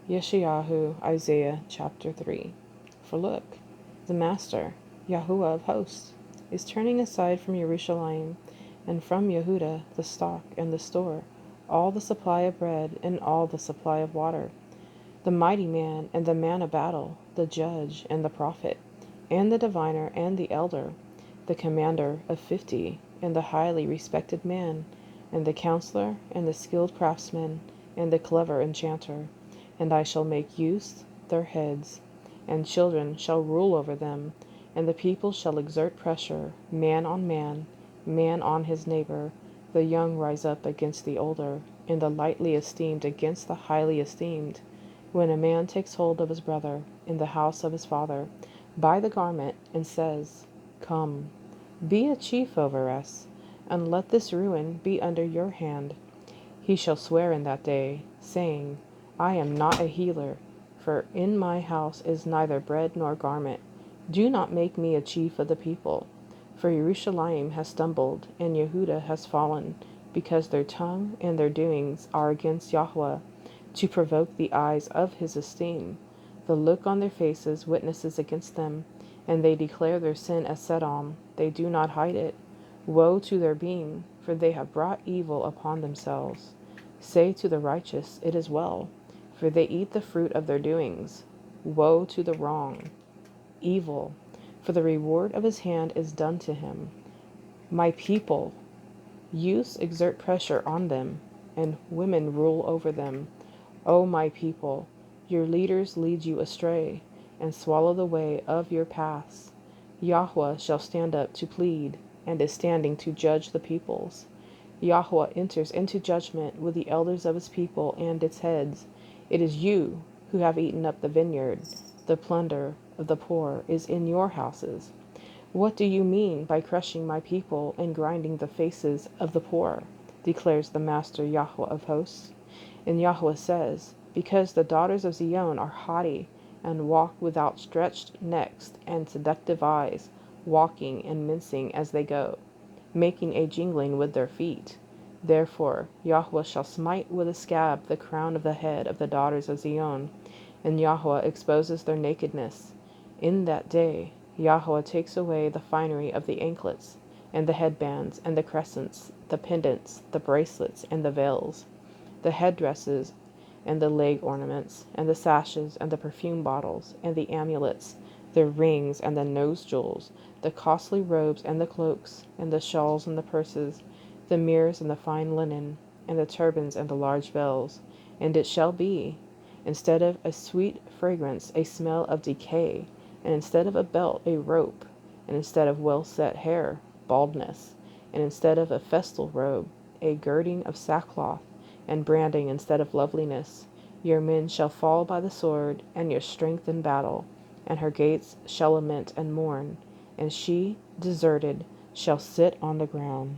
Yeshayahu, Isaiah chapter 3. For look, the Master, Yahuwah of hosts, is turning aside from Jerusalem and from Yehuda the stock and the store, all the supply of bread and all the supply of water, the mighty man and the man of battle, the judge and the prophet, and the diviner and the elder, the commander of 50, and the highly respected man, and the counselor, and the skilled craftsman, and the clever enchanter. And I shall make youths their heads, and children shall rule over them, and the people shall exert pressure, man on his neighbor, the young rise up against the older, and the lightly esteemed against the highly esteemed. When a man takes hold of his brother in the house of his father by the garment, and says, Come, be a chief over us, and let this ruin be under your hand, he shall swear in that day, saying, I am not a healer, for in my house is neither bread nor garment. Do not make me a chief of the people. For Jerusalem has stumbled, and Yehuda has fallen, because their tongue and their doings are against Yahweh, to provoke the eyes of his esteem. The look on their faces witnesses against them, and they declare their sin as Sedom. They do not hide it. Woe to their being, for they have brought evil upon themselves. Say to the righteous, It is well, for they eat the fruit of their doings. Woe to the wrong, evil, for the reward of his hand is done to him. My people, youths exert pressure on them, and women rule over them. O my people, your leaders lead you astray, and swallow the way of your paths. Yahweh shall stand up to plead, and is standing to judge the peoples. Yahweh enters into judgment with the elders of his people and its heads. It is you who have eaten up the vineyard. The plunder of the poor is in your houses. What do you mean by crushing my people and grinding the faces of the poor? Declares the Master Yahweh of hosts. And Yahweh says, Because the daughters of Zion are haughty, and walk with outstretched necks and seductive eyes, walking and mincing as they go, making a jingling with their feet. Therefore Yahweh shall smite with a scab the crown of the head of the daughters of Zion, and Yahweh exposes their nakedness. In that day Yahweh takes away the finery of the anklets, and the headbands, and the crescents, the pendants, the bracelets, and the veils, the headdresses, and the leg ornaments, and the sashes, and the perfume bottles, and the amulets, the rings, and the nose jewels, the costly robes, and the cloaks, and the shawls, and the purses, the mirrors, and the fine linen, and the turbans, and the large veils. And it shall be, instead of a sweet fragrance, a smell of decay, and instead of a belt, a rope, and instead of well-set hair, baldness, and instead of a festal robe, a girding of sackcloth, and branding instead of loveliness. Your men shall fall by the sword, and your strength in battle, and her gates shall lament and mourn, and she, deserted, shall sit on the ground.